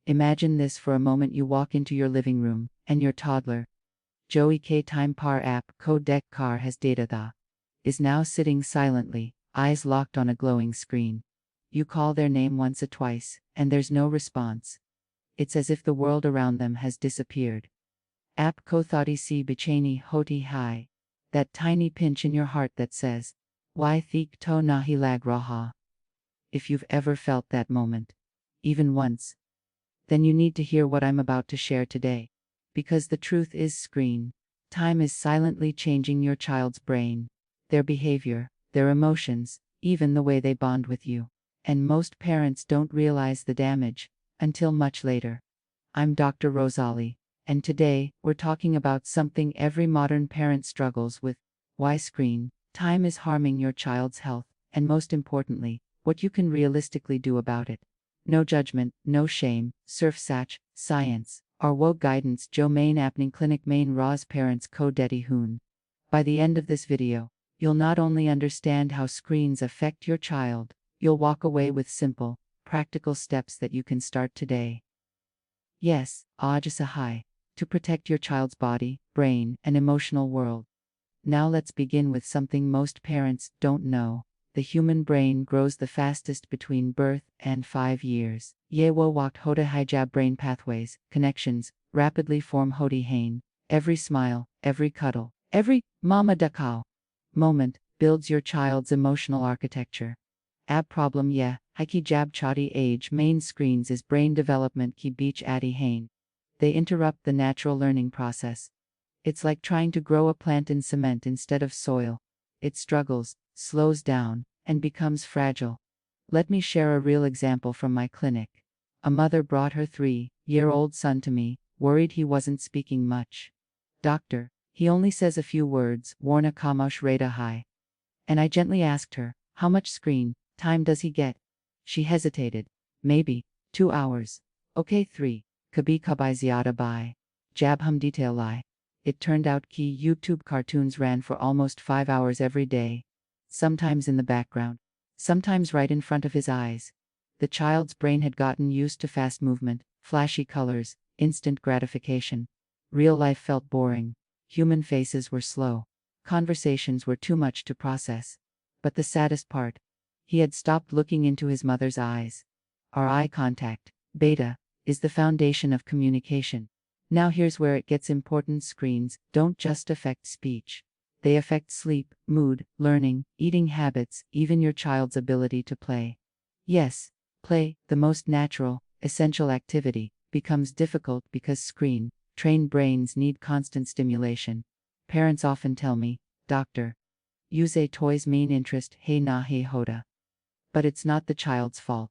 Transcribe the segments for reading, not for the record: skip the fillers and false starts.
Imagine this for a moment: you walk into your living room, and your toddler, Joey K Time Par app Code Deck Car has data tha, is now sitting silently, eyes locked on a glowing screen. You call their name once or twice, and there's no response. It's as if the world around them has disappeared. App Ko Thoughty Si Bichani Hoti Hai. That tiny pinch in your heart that says, Why Thik To Nahi Lag Raha? If you've ever felt that moment, even once, then you need to hear what I'm about to share today. Because the truth is, screen time is silently changing your child's brain, their behavior, their emotions, even the way they bond with you. And most parents don't realize the damage until much later. I'm Dr. Rosali, and today we're talking about something every modern parent struggles with: why screen time is harming your child's health, and most importantly, what you can realistically do about it. No judgment, no shame, surf sach, science, or woke guidance. Jo main apning clinic main Raz parents ko dedi hoon. By the end of this video, you'll not only understand how screens affect your child, you'll walk away with simple, practical steps that you can start today. Yes, Ajasahai, to protect your child's body, brain, and emotional world. Now let's begin with something most parents don't know. The human brain grows the fastest between birth and 5 years. Yewo walked Hoda hijab brain pathways, connections, rapidly form Hodi Hain. Every smile, every cuddle, every mama dakao moment builds your child's emotional architecture. Ab problem hiki jab chati age main screens is brain development ki beach adi hain. They interrupt the natural learning process. It's like trying to grow a plant in cement instead of soil. It struggles, slows down, and becomes fragile. Let me share a real example from my clinic. A mother brought her 3-year-old son to me, worried he wasn't speaking much. Doctor, he only says a few words, Warna Kamosh Reda Hai. And I gently asked her, how much screen time does he get? She hesitated. Maybe 2 hours. Okay, 3. Kabi kabai zyada bai. Jab hum detail lai. It turned out key YouTube cartoons ran for almost 5 hours every day. Sometimes in the background, sometimes right in front of his eyes. The child's brain had gotten used to fast movement, flashy colors, instant gratification. Real life felt boring. Human faces were slow. Conversations were too much to process. But the saddest part, he had stopped looking into his mother's eyes. Our eye contact, beta, is the foundation of communication. Now here's where it gets important: screens don't just affect speech. They affect sleep, mood, learning, eating habits, even your child's ability to play. Yes, play, the most natural, essential activity, becomes difficult because trained brains need constant stimulation. Parents often tell me, Doctor, use a toys main interest, hey na hey hoda. But it's not the child's fault.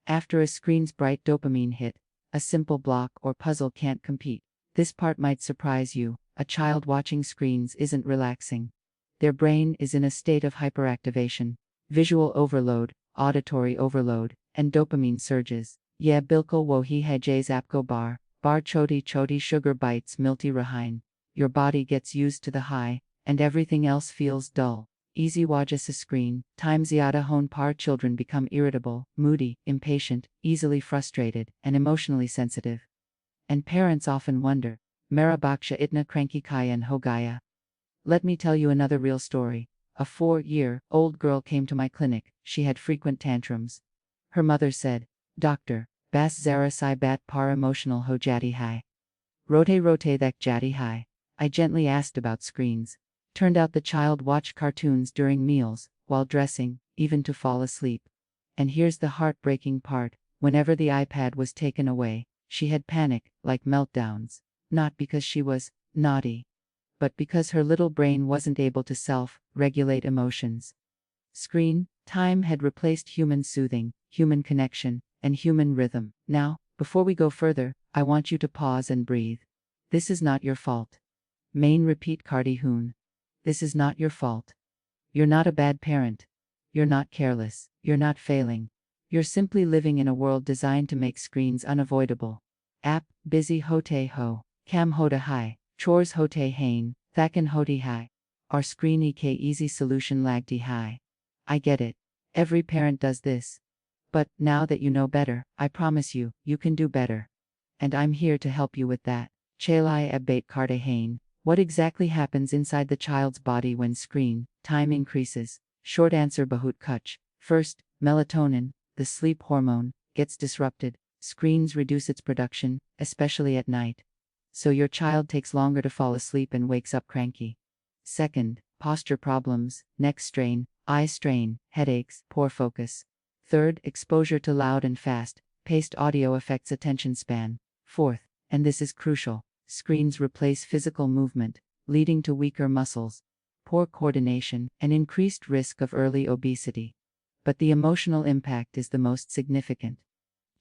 After a screen's bright dopamine hit, a simple block or puzzle can't compete. This part might surprise you. A child watching screens isn't relaxing. Their brain is in a state of hyperactivation. Visual overload, auditory overload, and dopamine surges. Yeah, bilkul wohi hai jays apko bar choti sugar bites milti rahin. Your body gets used to the high, and everything else feels dull. Easy wajas a screen, time zyada hon par. Children become irritable, moody, impatient, easily frustrated, and emotionally sensitive. And parents often wonder, Mera baksha itna cranky kayan ho gaya. Let me tell you another real story. A 4-year-old girl came to my clinic. She had frequent tantrums. Her mother said, Doctor, bas zara sai bat par emotional ho jati hai. Rote thak jati hai. I gently asked about screens. Turned out the child watched cartoons during meals, while dressing, even to fall asleep. And here's the heartbreaking part: whenever the iPad was taken away, she had panic, like meltdowns. Not because she was naughty, but because her little brain wasn't able to self-regulate emotions. Screen time had replaced human soothing, human connection, and human rhythm. Now, before we go further, I want you to pause and breathe. This is not your fault. Main repeat Kardi Hoon. This is not your fault. You're not a bad parent. You're not careless. You're not failing. You're simply living in a world designed to make screens unavoidable. App, busy hote ho. Cam hoda hai, chores hote hain, thakan hoti hai. Our screen ek easy solution lagdi hai. I get it. Every parent does this. But now that you know better, I promise you, you can do better. and I'm here to help you with that. Chalai abate karte hain. What exactly happens inside the child's body when screen time increases? Short answer bahut kuch. First, melatonin, the sleep hormone, gets disrupted. Screens reduce its production, especially at night. So your child takes longer to fall asleep and wakes up cranky. Second, posture problems, neck strain, eye strain, headaches, poor focus. Third, exposure to loud and fast-paced audio affects attention span. Fourth, and this is crucial, screens replace physical movement, leading to weaker muscles, poor coordination, and increased risk of early obesity. But the emotional impact is the most significant.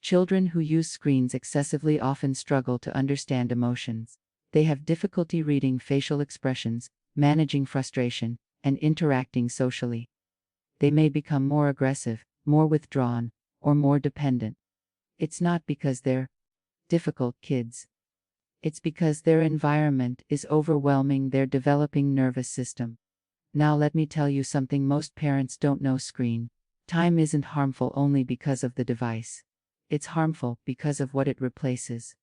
Children who use screens excessively often struggle to understand emotions. They have difficulty reading facial expressions, managing frustration, and interacting socially. They may become more aggressive, more withdrawn, or more dependent. It's not because they're difficult kids. It's because their environment is overwhelming their developing nervous system. Now let me tell you something most parents don't know: screen time isn't harmful only because of the device. It's harmful because of what it replaces.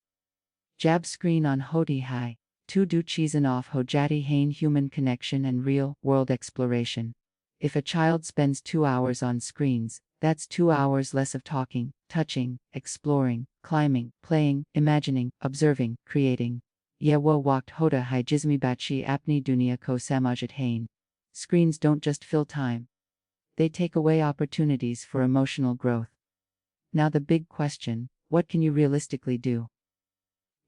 Jab screen on hoti hai, tu du cheesin off hojati hain human connection and real world exploration. If a child spends 2 hours on screens, that's 2 hours less of talking, touching, exploring, climbing, playing, imagining, observing, creating. Ye wo wakt hoda hai jismi batchi apni dunia ko samajit hain. Screens don't just fill time. They take away opportunities for emotional growth. Now the big question, what can you realistically do?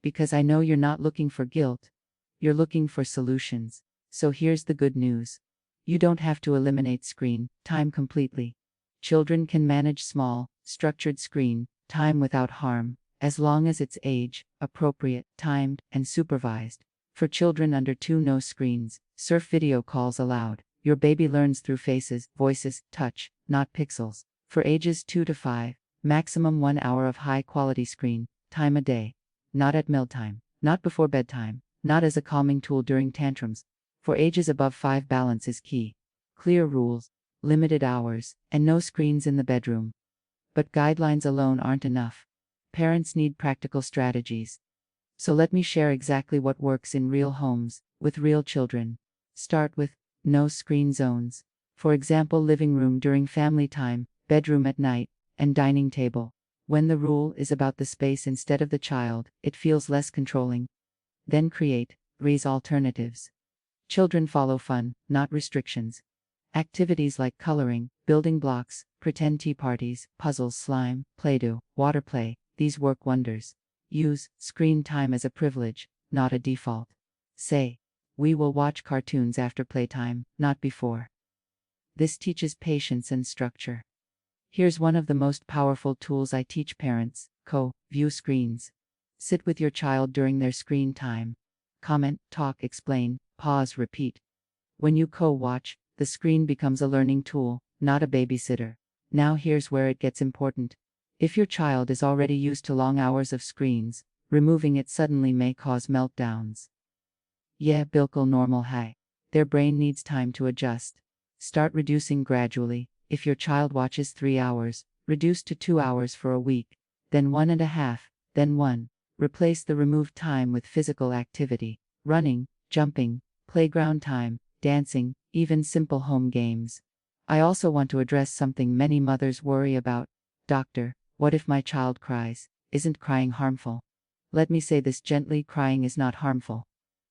Because I know you're not looking for guilt. You're looking for solutions. So here's the good news. You don't have to eliminate screen time completely. Children can manage small, structured screen time without harm, as long as it's age appropriate, timed, and supervised. For children under 2, no screens, surf video calls allowed. Your baby learns through faces, voices, touch, not pixels. For ages 2 to 5, maximum 1 hour of high-quality screen time a day. Not at mealtime, not before bedtime, not as a calming tool during tantrums. For ages above 5, balance is key. Clear rules, limited hours, and no screens in the bedroom. But guidelines alone aren't enough. Parents need practical strategies. So let me share exactly what works in real homes, with real children. Start with no screen zones. For example, living room during family time, bedroom at night, and dining table. When the rule is about the space instead of the child, it feels less controlling. Then raise alternatives. Children follow fun, not restrictions. Activities like coloring, building blocks, pretend tea parties, puzzles, slime, Play-Doh, water play, these work wonders. Use screen time as a privilege, not a default. Say, we will watch cartoons after playtime, not before. This teaches patience and structure. Here's one of the most powerful tools I teach parents: view screens. Sit with your child during their screen time. Comment, talk, explain, pause, repeat. When you watch, the screen becomes a learning tool, not a babysitter. Now here's where it gets important. If your child is already used to long hours of screens, removing it suddenly may cause meltdowns. Yeah, bilkul normal hai. Their brain needs time to adjust. Start reducing gradually. If your child watches 3 hours, reduce to 2 hours for a week, then 1.5, then 1. Replace the removed time with physical activity, running, jumping, playground time, dancing, even simple home games. I also want to address something many mothers worry about. Doctor, what if my child cries? Isn't crying harmful? Let me say this gently: crying is not harmful.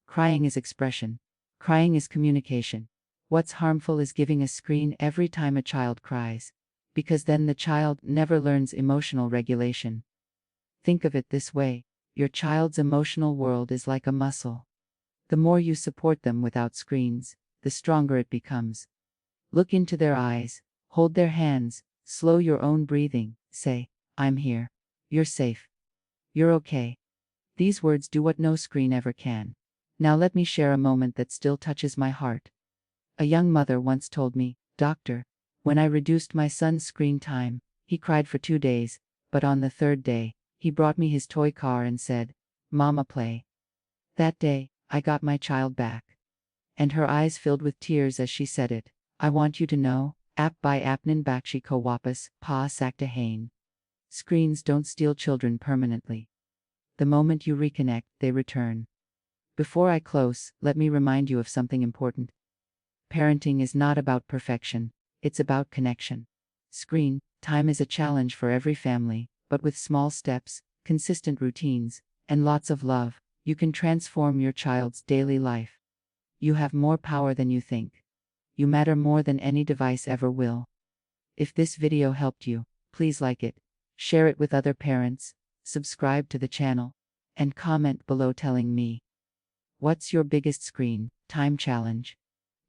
Crying is expression. Crying is communication. What's harmful is giving a screen every time a child cries. Because then the child never learns emotional regulation. Think of it this way: your child's emotional world is like a muscle. The more you support them without screens, the stronger it becomes. Look into their eyes, hold their hands, slow your own breathing, say, I'm here. You're safe. You're okay. These words do what no screen ever can. Now let me share a moment that still touches my heart. A young mother once told me, Doctor, when I reduced my son's screen time, he cried for 2 days, but on the 3rd day, he brought me his toy car and said, Mama, play. That day, I got my child back. And her eyes filled with tears as she said it. I want you to know, ap by apnin bakshi ko wapas, pa sakta hain. Screens don't steal children permanently. The moment you reconnect, they return. Before I close, let me remind you of something important. Parenting is not about perfection, it's about connection. Screen time is a challenge for every family, but with small steps, consistent routines, and lots of love, you can transform your child's daily life. You have more power than you think. You matter more than any device ever will. If this video helped you, please like it, share it with other parents, subscribe to the channel, and comment below telling me what's your biggest screen time challenge.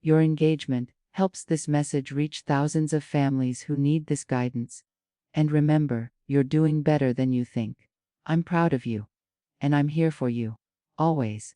Your engagement helps this message reach thousands of families who need this guidance. And remember, you're doing better than you think. I'm proud of you. And I'm here for you. Always.